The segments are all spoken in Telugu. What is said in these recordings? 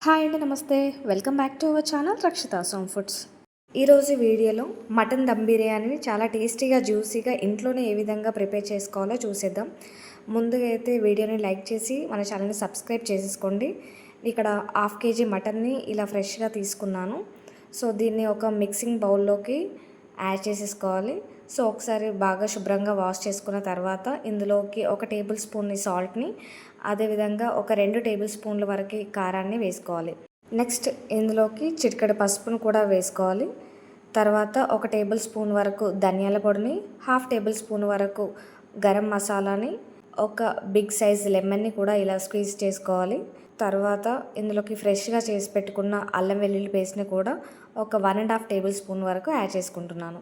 హాయ్ అండి, నమస్తే. Welcome back to our channel Rakshita's home foods. ఈరోజు వీడియోలో మటన్ దమ్ బిర్యానీని చాలా టేస్టీగా జ్యూసీగా ఇంట్లోనే ఏ విధంగా ప్రిపేర్ చేసుకోవాలో చూసేద్దాం. ముందుగా అయితే వీడియోని లైక్ చేసి మన ఛానల్ని సబ్స్క్రైబ్ చేసేసుకోండి. ఇక్కడ 1/2 kg మటన్ని ఇలా ఫ్రెష్గా తీసుకున్నాను. సో దీన్ని ఒక మిక్సింగ్ బౌల్లోకి యాడ్ చేసేసుకోవాలి. సో ఒకసారి బాగా శుభ్రంగా వాష్ చేసుకున్న తర్వాత ఇందులోకి 1 టేబుల్ స్పూన్ సాల్ట్ని, అదేవిధంగా ఒక 2 టేబుల్ స్పూన్ల వరకు కారాన్ని వేసుకోవాలి. నెక్స్ట్ ఇందులోకి చిటికెడు పసుపును కూడా వేసుకోవాలి. తర్వాత 1 టేబుల్ స్పూన్ వరకు ధనియాల పొడిని, 1/2 టేబుల్ స్పూన్ వరకు గరం మసాలాని, ఒక బిగ్ సైజ్ లెమన్ని కూడా ఇలా స్క్వీజ్ చేసుకోవాలి. తర్వాత ఇందులోకి ఫ్రెష్గా చేసి పెట్టుకున్న అల్లం వెల్లుల్లి పేస్ట్ని కూడా ఒక 1.5 టేబుల్ స్పూన్ వరకు యాడ్ చేసుకుంటున్నాను.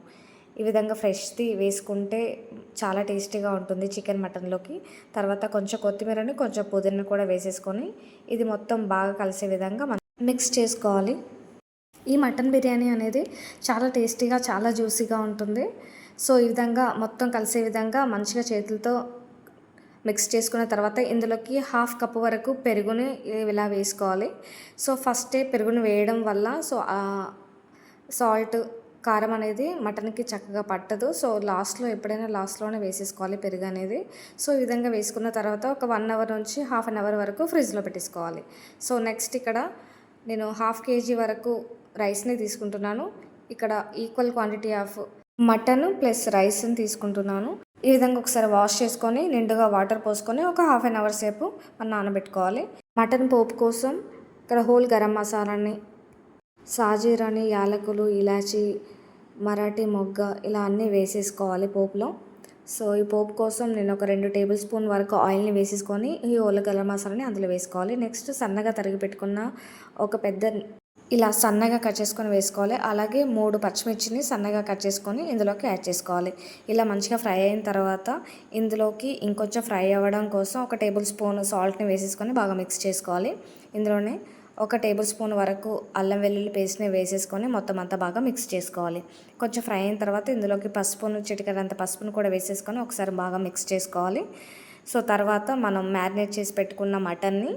ఈ విధంగా ఫ్రెష్ది వేసుకుంటే చాలా టేస్టీగా ఉంటుంది చికెన్ మటన్లోకి. తర్వాత కొంచెం కొత్తిమీరని, కొంచెం పుదీనా కూడా వేసేసుకొని ఇది మొత్తం బాగా కలిసే విధంగా మనం మిక్స్ చేసుకోవాలి. ఈ మటన్ బిర్యానీ అనేది చాలా టేస్టీగా, చాలా జ్యూసీగా ఉంటుంది. సో ఈ విధంగా మొత్తం కలిసే విధంగా మంచిగా చేతులతో మిక్స్ చేసుకున్న తర్వాత ఇందులోకి 1/2 కప్పు వరకు పెరుగుని ఇలా వేసుకోవాలి. సో ఫస్టే పెరుగుని వేయడం వల్ల సాల్ట్, కారం అనేది మటన్కి చక్కగా పట్టదు. సో ఎప్పుడైనా లాస్ట్లోనే వేసేసుకోవాలి పెరుగు అనేది. సో ఈ విధంగా వేసుకున్న తర్వాత ఒక 1 అవర్ నుంచి హాఫ్ అన్ అవర్ వరకు ఫ్రిడ్జ్లో పెట్టేసుకోవాలి. సో నెక్స్ట్ ఇక్కడ నేను 1/2 kg వరకు రైస్ని తీసుకుంటున్నాను. ఇక్కడ equal quantity of mutton plus రైస్ని తీసుకుంటున్నాను. ఈ విధంగా ఒకసారి వాష్ చేసుకొని నిండుగా వాటర్ పోసుకొని ఒక హాఫ్ అన్ అవర్ సేపు మనం నానబెట్టుకోవాలి. మటన్ పోపు కోసం ఇక్కడ హోల్ గరం మసాలాని, సాజీరాని, యాలకులు, ఇలాచి, మరాఠీ మొగ్గ ఇలా అన్నీ వేసేసుకోవాలి పోపులో. సో ఈ పోపు కోసం నేను ఒక 2 టేబుల్ స్పూన్ వరకు ఆయిల్ని వేసేసుకొని ఈ హోల్ గరం మసాలాని అందులో వేసుకోవాలి. నెక్స్ట్ సన్నగా తరిగి పెట్టుకున్న ఒక పెద్ద ఇలా సన్నగా కట్ చేసుకొని వేసుకోవాలి. అలాగే 3 పచ్చిమిర్చిని సన్నగా కట్ చేసుకొని ఇందులోకి యాడ్ చేసుకోవాలి. ఇలా మంచిగా ఫ్రై అయిన తర్వాత ఇందులోకి ఇంకొంచెం ఫ్రై అవ్వడం కోసం 1 టేబుల్ స్పూన్ సాల్ట్ని వేసేసుకొని బాగా మిక్స్ చేసుకోవాలి. ఇందులోనే 1 టేబుల్ స్పూన్ వరకు అల్లం వెల్లుల్లి పేస్ట్ని వేసేసుకొని మొత్తం అంతా బాగా మిక్స్ చేసుకోవాలి. కొంచెం ఫ్రై అయిన తర్వాత ఇందులోకి చిటికెడంత పసుపును కూడా వేసేసుకొని ఒకసారి బాగా మిక్స్ చేసుకోవాలి. సో తర్వాత మనం మ్యారినేట్ చేసి పెట్టుకున్న మటన్ని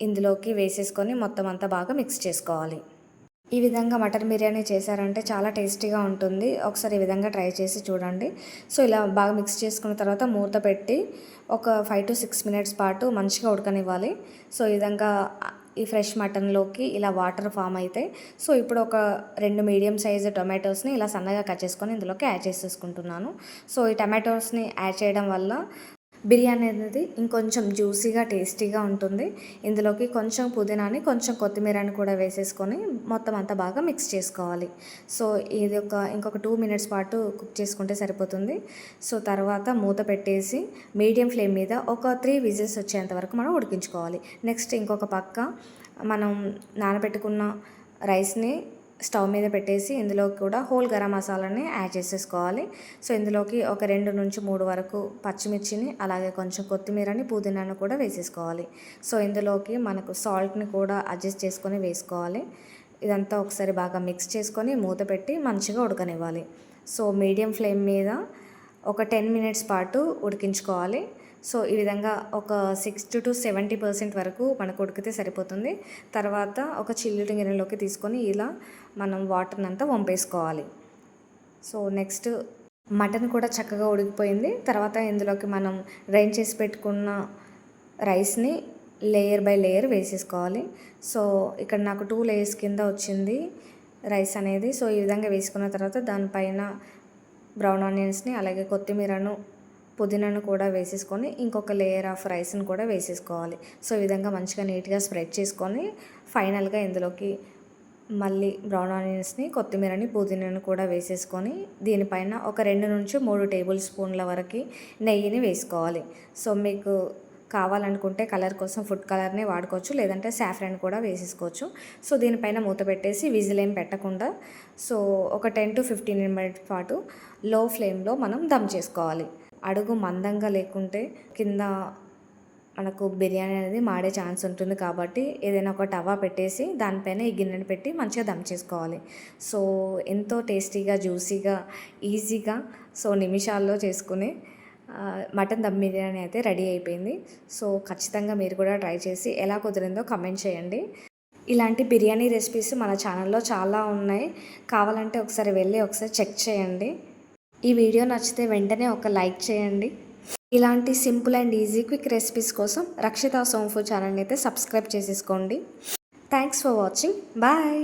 ఇందులోకి వేసేసుకొని మొత్తం అంతా బాగా మిక్స్ చేసుకోవాలి. ఈ విధంగా మటన్ బిర్యానీ చేశారంటే చాలా టేస్టీగా ఉంటుంది. ఒకసారి ఈ విధంగా ట్రై చేసి చూడండి. సో ఇలా బాగా మిక్స్ చేసుకున్న తర్వాత మూత పెట్టి ఒక 5 to 6 మినిట్స్ పాటు మంచిగా ఉడకనివ్వాలి. సో ఈ విధంగా ఈ ఫ్రెష్ మటన్లోకి ఇలా వాటర్ ఫామ్ అయితే సో ఇప్పుడు ఒక 2 మీడియం సైజు టొమాటోస్ని ఇలా సన్నగా కట్ చేసుకొని ఇందులోకి యాడ్ చేసేసుకుంటున్నాను. సో ఈ టమాటోస్ని యాడ్ చేయడం వల్ల బిర్యానీ అనేది ఇంకొంచెం జ్యూసీగా, టేస్టీగా ఉంటుంది. ఇందులోకి కొంచెం పుదీనాని, కొంచెం కొత్తిమీరని కూడా వేసేసుకొని మొత్తం అంతా బాగా మిక్స్ చేసుకోవాలి. సో ఇది ఇంకొక 2 మినిట్స్ పాటు కుక్ చేసుకుంటే సరిపోతుంది. సో తర్వాత మూత పెట్టేసి మీడియం ఫ్లేమ్ మీద ఒక 3 విజిల్స్ వచ్చేంత వరకు మనం ఉడికించుకోవాలి. నెక్స్ట్ ఇంకొక పక్క మనం నానబెట్టుకున్న రైస్ని స్టవ్ మీద పెట్టేసి ఇందులో కూడా హోల్ గరం మసాలాని యాడ్ చేసేసుకోవాలి. సో ఇందులోకి ఒక 2 నుంచి 3 వరకు పచ్చిమిర్చిని, అలాగే కొంచెం కొత్తిమీరని, పుదీనాను కూడా వేసేసుకోవాలి. సో ఇందులోకి మనకు సాల్ట్ని కూడా అడ్జస్ట్ చేసుకొని వేసుకోవాలి. ఇదంతా ఒకసారి బాగా మిక్స్ చేసుకొని మూత పెట్టి మంచిగా ఉడకనివ్వాలి. సో మీడియం ఫ్లేమ్ మీద ఒక 10 మినిట్స్ పాటు ఉడికించుకోవాలి. సో ఈ విధంగా ఒక 60 to 70% వరకు మనకు ఉడికితే సరిపోతుంది. తర్వాత ఒక చిల్లుటి గిన్నెలోకి తీసుకొని ఇలా మనం వాటర్ని అంతా వంపేసుకోవాలి. సో నెక్స్ట్ మటన్ కూడా చక్కగా ఉడికిపోయింది. తర్వాత ఇందులోకి మనం డ్రైన్ చేసి పెట్టుకున్న రైస్ని లేయర్ బై లేయర్ వేసేసుకోవాలి. సో ఇక్కడ నాకు 2 లేయర్స్ కింద వచ్చింది రైస్ అనేది. సో ఈ విధంగా వేసుకున్న తర్వాత దానిపైన బ్రౌన్ ఆనియన్స్ని, అలాగే కొత్తిమీరను, పుదీనాను కూడా వేసేసుకొని ఇంకొక లేయర్ ఆఫ్ రైస్ని కూడా వేసేసుకోవాలి. సో ఈ విధంగా మంచిగా నీట్గా స్ప్రెడ్ చేసుకొని ఫైనల్గా ఇందులోకి మళ్ళీ బ్రౌన్ ఆనియన్స్ని, కొత్తిమీరని, పుదీనాను కూడా వేసేసుకొని దీనిపైన ఒక 2 నుంచి 3 టేబుల్ స్పూన్ల వరకు నెయ్యిని వేసుకోవాలి. సో మీకు కావాలనుకుంటే కలర్ కోసం ఫుడ్ కలర్ని వాడుకోవచ్చు, లేదంటే సాఫ్రాన్ కూడా వేసేసుకోవచ్చు. సో దీనిపైన మూత పెట్టేసి విజిల్ ఏం పెట్టకుండా సో ఒక 10 to 15 మినిట్స్ పాటు లో ఫ్లేమ్లో మనం దమ్ చేసుకోవాలి. అడుగు మందంగా లేకుంటే కింద మనకు బిర్యానీ అనేది మాడే ఛాన్స్ ఉంటుంది. కాబట్టి ఏదైనా ఒక టవా పెట్టేసి దానిపైన ఈ గిన్నెని పెట్టి మంచిగా దమ్ చేసుకోవాలి. సో ఎంతో టేస్టీగా, జ్యూసీగా, ఈజీగా సో నిమిషాల్లో చేసుకునే మటన్ దమ్ బిర్యానీ అయితే రెడీ అయిపోయింది. సో ఖచ్చితంగా మీరు కూడా ట్రై చేసి ఎలా కుదిరిందో కమెంట్ చేయండి. ఇలాంటి బిర్యానీ రెసిపీస్ మన ఛానల్లో చాలా ఉన్నాయి. కావాలంటే ఒకసారి వెళ్ళి చెక్ చేయండి. ఈ వీడియో నచ్చితే వెంటనే ఒక లైక్ చేయండి. ఇలాంటి simple and easy quick recipes కోసం రక్షిత సోమ్ ఫుడ్ ఛానల్ని అయితే సబ్స్క్రైబ్ చేసేసుకోండి. Thanks for watching. బాయ్.